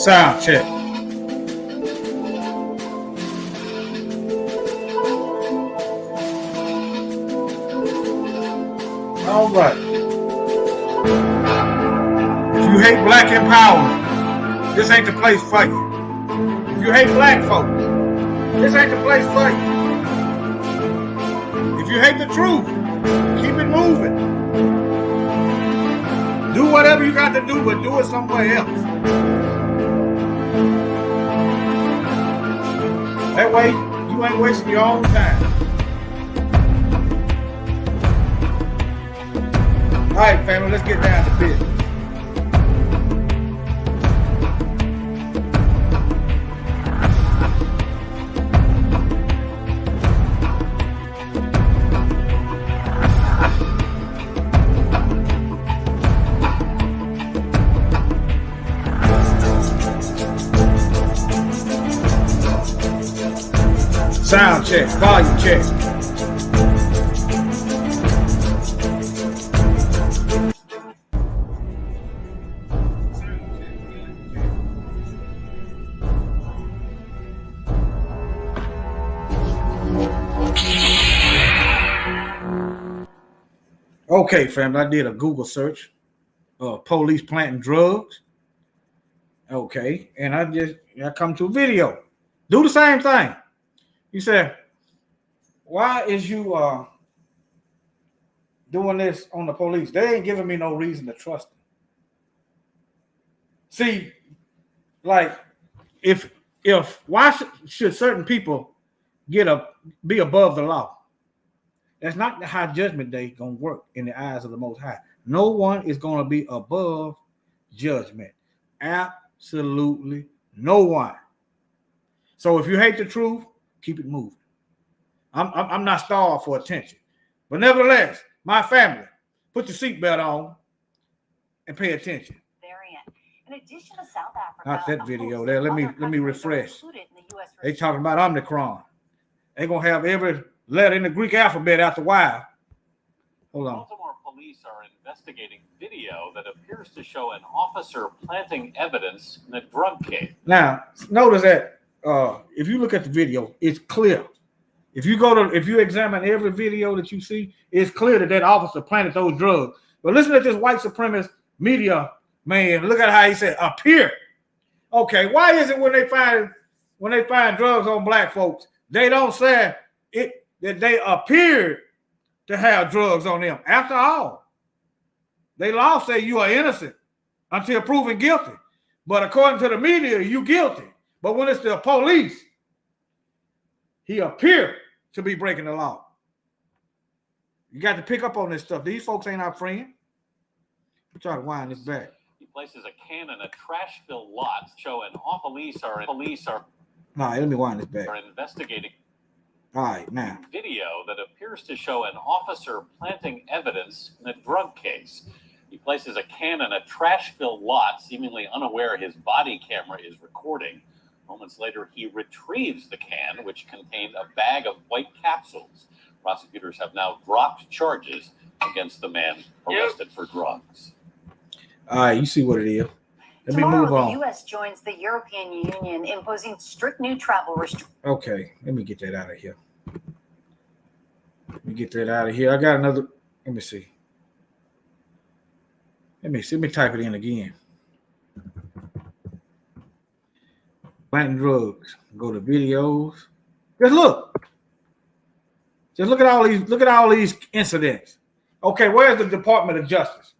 Sound check. All right. If you hate black empowerment, this ain't the place for you. If you hate black folks, this ain't the place for you. If you hate the truth, keep it moving. Do whatever you got to do, but do it somewhere else. That way, you ain't wasting your own time. All right, family, let's get down to business. Sound check, volume check. Okay, family, I did a Google search. Police planting drugs. Okay, and I come to a video. Do the same thing. You said, why is you doing this on the police? They ain't giving me no reason to trust them. See, like, if why should certain people be above the law? That's not how judgment day gonna work in the eyes of the Most High. No one is gonna be above judgment. Absolutely no one. So if you hate the truth, keep it moving. I'm not starved for attention. But nevertheless, my family, put your seatbelt on and pay attention. In addition to South Africa, not that video there. Let me refresh. They talking about Omicron. They gonna have every letter in the Greek alphabet after a while. Hold on. Baltimore police are investigating video that appears to show an officer planting evidence in a drug case. Now, notice that if you look at the video, it's clear. If you examine every video that you see, it's clear that officer planted those drugs. But listen to this white supremacist media man. Look at how he said appear. Okay, why is it when they find drugs on black folks, they don't say it that they appeared to have drugs on them? After all, they law say you are innocent until proven guilty. But according to the media, you guilty. But when it's the police, he appeared to be breaking the law. You got to pick up on this stuff. These folks ain't our friend. We try to wind this back. He places a can in a trash-filled lot, showing police are. All right, let me wind this back. Are investigating. All right, now. Video that appears to show an officer planting evidence in a drug case. He places a can in a trash-filled lot, seemingly unaware his body camera is recording. Moments later, he retrieves the can, which contained a bag of white capsules. Prosecutors have now dropped charges against the man arrested for drugs. All right, you see what it is. Let me move on. The U.S. joins the European Union, imposing strict new travel restrictions. Okay, let me get that out of here. I got another. Let me see. Let me type it in again. Planting drugs. Go to videos. Just look. Look at all these incidents. Okay, where's the Department of Justice?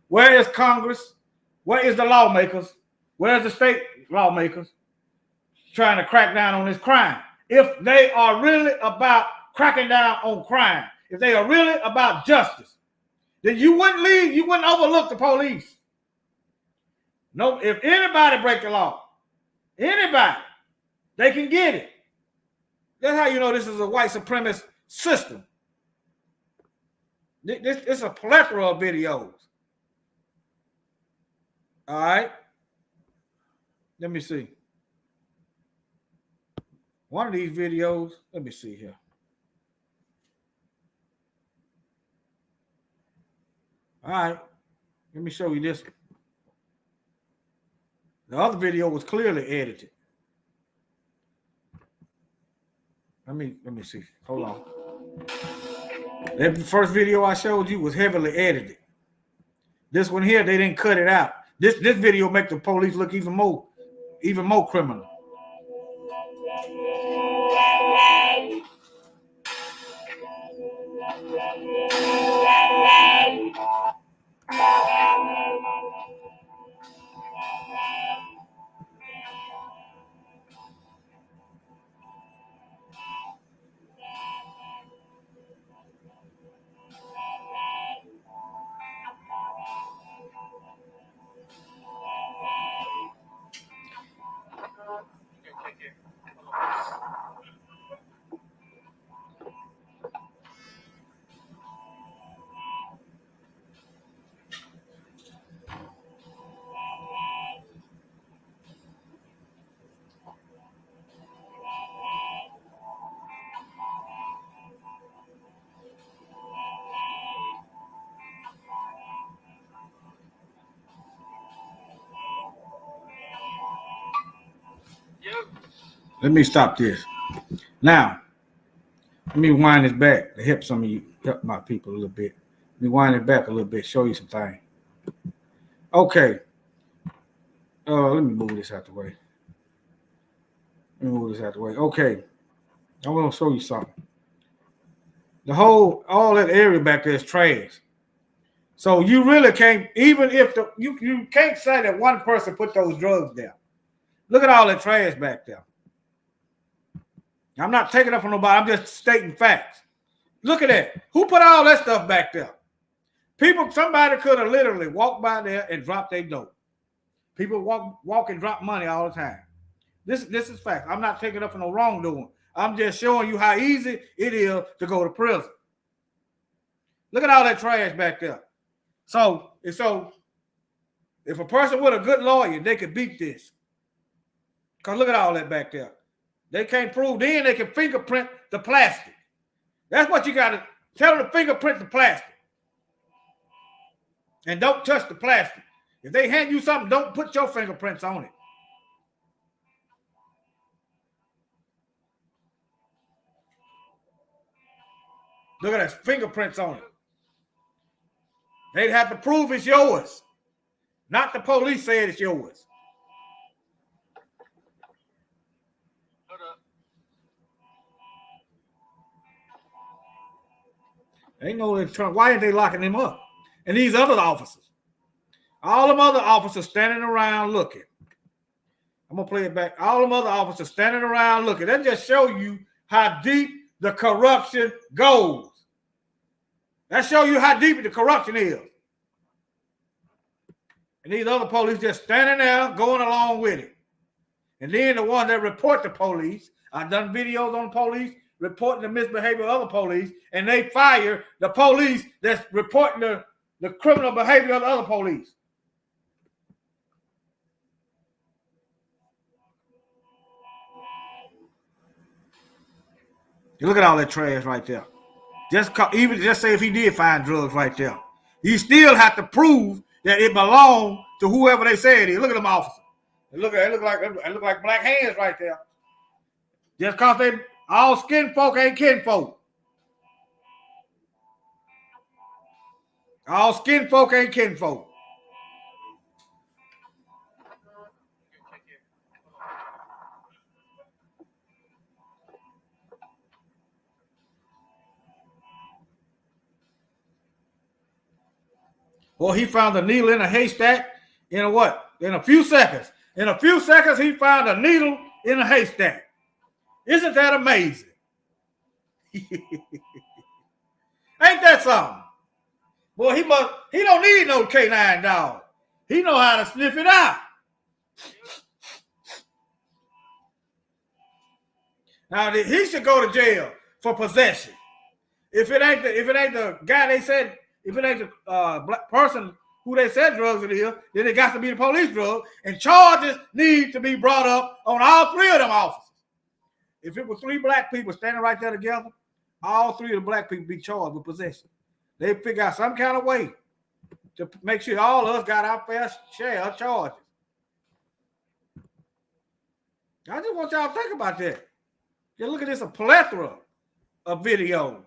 Where is Congress? Where is the lawmakers? Where's the state lawmakers trying to crack down on this crime? If they are really about cracking down on crime, if they are really about justice, then you wouldn't overlook the police. No, if anybody break the law, anybody, they can get it. That's how you know this is a white supremacist system. It's a plethora of videos. All right. Let me see. One of these videos, let me see here. All right. Let me show you this. The other video was clearly edited. Let me see. Hold on. That first video I showed you was heavily edited. This one here, they didn't cut it out. This video make the police look even more criminal. Let me stop this. Now, let me wind this back to help some of you, help my people a little bit. Let me wind it back a little bit, show you some things. Okay. Let me move this out the way. Okay. I'm going to show you something. All that area back there is trash. So you really can't, even if you can't say that one person put those drugs there. Look at all that trash back there. I'm not taking up from nobody. I'm just stating facts. Look at that. Who put all that stuff back there? Somebody could have literally walked by there and dropped their dope. People walk and drop money all the time. This is fact. I'm not taking up for no wrongdoing. I'm just showing you how easy it is to go to prison. Look at all that trash back there. So if a person with a good lawyer, they could beat this. Because look at all that back there. They can't prove, then they can fingerprint the plastic. That's what you got to tell them to fingerprint the plastic. And don't touch the plastic. If they hand you something, don't put your fingerprints on it. Look at that, fingerprints on it. They'd have to prove it's yours. Not the police said it's yours. They know in Trump. Why ain't they locking him up? And these other officers, all them other officers standing around looking. I'm gonna play it back. All them other officers standing around looking. That just show you how deep the corruption goes. That show you how deep the corruption is. And these other police just standing there going along with it. And then the ones that report the police, I've done videos on the police reporting the misbehavior of other police, and they fire the police that's reporting the criminal behavior of the other police. You look at all that trash right there. Just say if he did find drugs right there, you still have to prove that it belonged to whoever they say it is. Look at them officers. It look like black hands right there. Just because they all skin folk ain't kin folk. All skin folk ain't kin folk. Well, he found a needle in a haystack in a what? In a few seconds. In a few seconds, he found a needle in a haystack. Isn't that amazing? Ain't that something? Boy, he don't need no canine dog. He know how to sniff it out. Now he should go to jail for possession. If it ain't the guy they said, if it ain't the black person who they said drugs in here, then it got to be the police drug, and charges need to be brought up on all three of them officers. If it was three black people standing right there together, all three of the black people be charged with possession. They figure out some kind of way to make sure all of us got our fair share of charges. I just want y'all to think about that. Just look at this, a plethora of videos.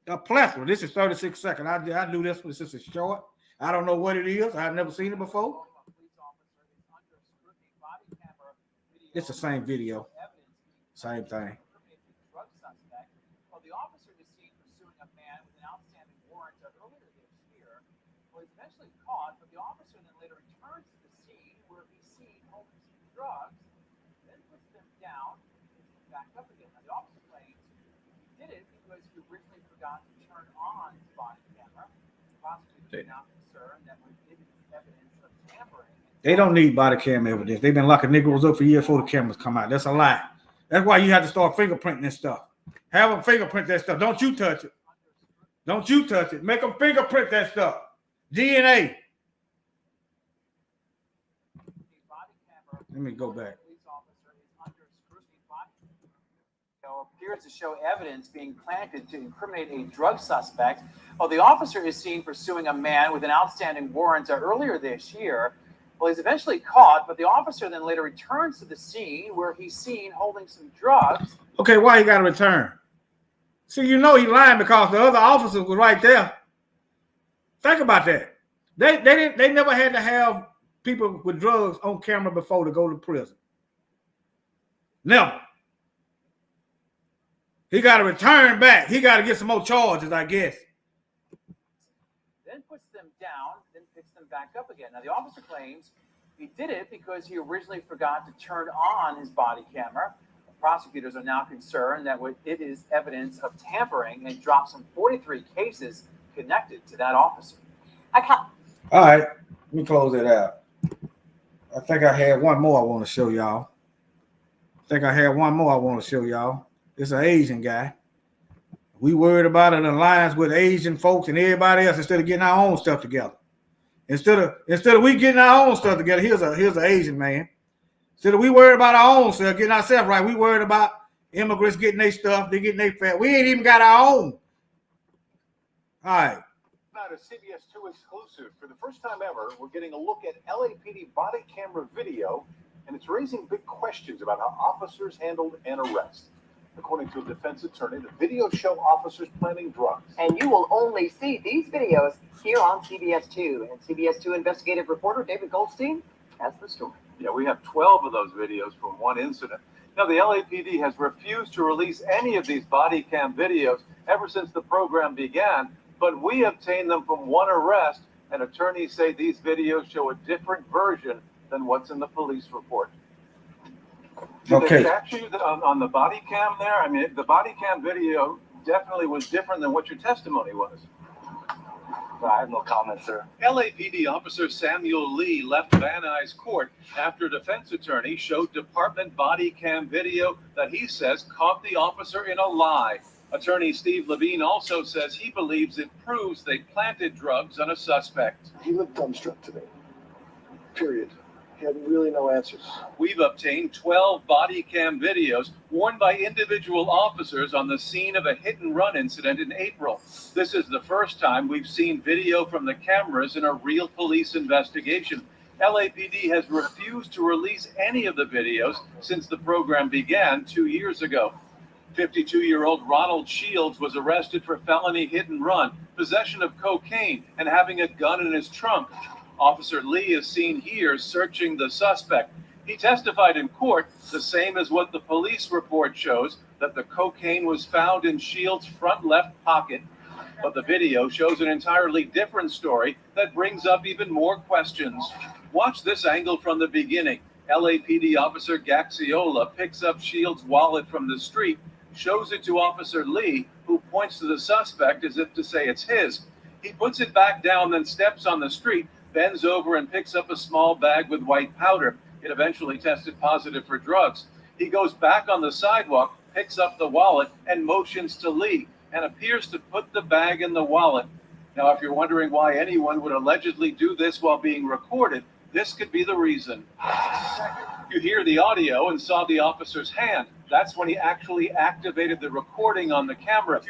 A plethora. This is 36 seconds. I knew this was just a short. I don't know what it is. I've never seen it before. It's the same video. Same thing. The officer is seen pursuing a man with an outstanding warrant earlier this year. Was eventually caught, but the officer then later returns to the scene where he's seen holding some drugs, then puts them down and back up again. Now, the officer claims he did it because he originally forgot to turn on his body camera. The prosecutor is now concerned that it is evidence of tampering. They don't need body cam evidence. They've been locking Negroes up for years before the cameras come out. That's a lie. That's why you have to start fingerprinting this stuff. Have them fingerprint that stuff. Don't you touch it. Don't you touch it. Make them fingerprint that stuff. DNA. Let me go back. Appears to show evidence being planted to incriminate a drug suspect. Well, the officer is seen pursuing a man with an outstanding warrant earlier this year. Well, he's eventually caught, but the officer then later returns to the scene where he's seen holding some drugs. Okay, why he got to return? See, you know he lying because the other officers was right there. Think about that. They never had to have people with drugs on camera before to go to prison. Never. He got to return back. He got to get some more charges, I guess. Then puts them down, then picks them back up again. Now, the officer claims he did it because he originally forgot to turn on his body camera. Prosecutors are now concerned that it is evidence of tampering and dropped some 43 cases connected to that officer. All right, let me close it out. I think I had one more I want to show y'all. It's an Asian guy. We worried about an alliance with Asian folks and everybody else instead of getting our own stuff together. Instead of we getting our own stuff together, here's an Asian man. Instead of we worried about our own stuff, getting ourselves right, we worried about immigrants getting their stuff, they getting their fat. We ain't even got our own. All right. Not a CBS 2 exclusive. For the first time ever, we're getting a look at LAPD body camera video, and it's raising big questions about how officers handled an arrest. According to a defense attorney, the videos show officers planting drugs. And you will only see these videos here on CBS 2. And CBS 2 investigative reporter David Goldstein has the story. Yeah, we have 12 of those videos from one incident. Now, the LAPD has refused to release any of these body cam videos ever since the program began, but we obtained them from one arrest, and attorneys say these videos show a different version than what's in the police report. Did they catch you on the body cam there? I mean, the body cam video definitely was different than what your testimony was. I have no comment, sir. LAPD officer Samuel Lee left Van Nuys court after a defense attorney showed department body cam video that he says caught the officer in a lie. Attorney Steve Levine also says he believes it proves they planted drugs on a suspect. He looked dumbstruck to me. Period. He had really no answers. We've obtained 12 body cam videos worn by individual officers on the scene of a hit-and-run incident in April. This is the first time we've seen video from the cameras in a real police investigation. LAPD has refused to release any of the videos since the program began 2 years ago. 52-year-old Ronald Shields was arrested for felony hit-and-run, possession of cocaine, and having a gun in his trunk. Officer Lee is seen here searching the suspect. He testified in court, the same as what the police report shows, that the cocaine was found in Shields' front left pocket. But the video shows an entirely different story that brings up even more questions. Watch this angle from the beginning. LAPD officer Gaxiola picks up Shields' wallet from the street, shows it to Officer Lee, who points to the suspect as if to say it's his. He puts it back down, then steps on the street, bends over and picks up a small bag with white powder. It eventually tested positive for drugs. He goes back on the sidewalk, picks up the wallet, and motions to Lee, and appears to put the bag in the wallet. Now, if you're wondering why anyone would allegedly do this while being recorded, this could be the reason. You hear the audio and saw the officer's hand. That's when he actually activated the recording on the camera.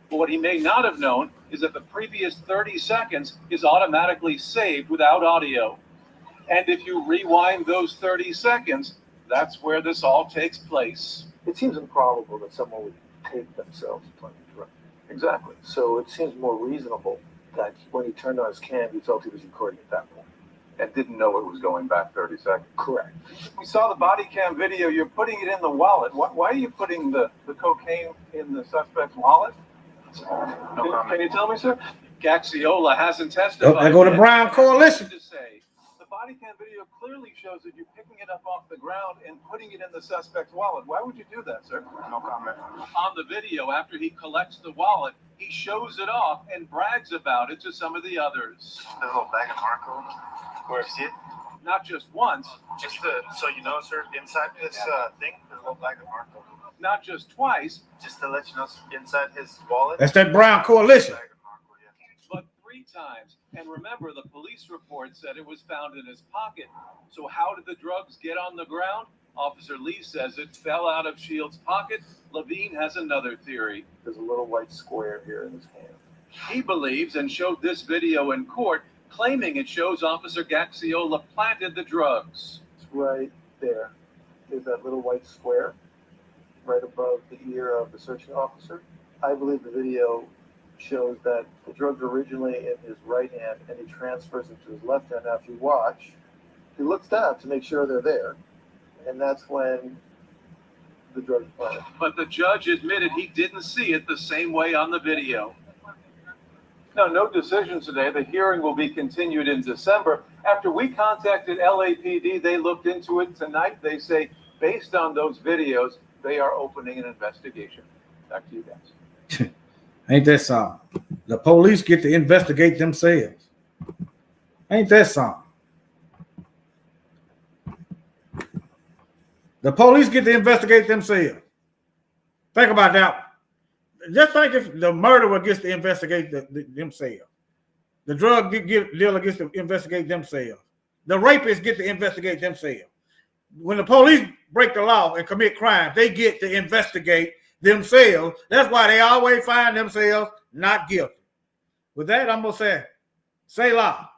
But what he may not have known is that the previous 30 seconds is automatically saved without audio. And if you rewind those 30 seconds, that's where this all takes place. It seems improbable that someone would tape themselves playing drugs. Exactly. So it seems more reasonable that when he turned on his cam, he felt he was recording at that point. And didn't know it was going back 30 seconds. Correct. We saw the body cam video. You're putting it in the wallet. Why are you putting the cocaine in the suspect's wallet? Can you tell me, sir? Gaxiola hasn't testified. I go to yet. Brown Coalition. To say, the body cam video clearly shows that you're picking it up off the ground and putting it in the suspect's wallet. Why would you do that, sir? No comment. On the video, after he collects the wallet, he shows it off and brags about it to some of the others. The little bag of Marco, where you see it? Not just once, Just so you know, sir, inside this thing, there's a little bag of Marco. not just twice, Just to let you know, inside his wallet. That's that Brown Coalition. Bag of Marco, yeah. but 3 times. And remember, the police report said it was found in his pocket. So how did the drugs get on the ground? Officer Lee says it fell out of Shields' pocket. Levine has another theory. There's a little white square here in his hand. He believes and showed this video in court, claiming it shows Officer Gaxiola planted the drugs. It's right there. There's that little white square right above the ear of the searching officer. I believe the video shows that the drugs are originally in his right hand and he transfers them to his left hand. Now, if you watch, he looks down to make sure they're there, and that's when the drugs are planted. But the judge admitted he didn't see it the same way on the video. Now, no decision today. The hearing will be continued in December. After we contacted LAPD, they looked into it tonight. They say, based on those videos, they are opening an investigation. Back to you guys. Ain't that something? The police get to investigate themselves. Ain't that something? The police get to investigate themselves. Think about that. Just think if the murderer gets to investigate themselves. The drug dealer gets to investigate themselves. The rapists get to investigate themselves. When the police break the law and commit crime, they get to investigate themselves. That's why they always find themselves not guilty. With that, I'm going to say, Selah.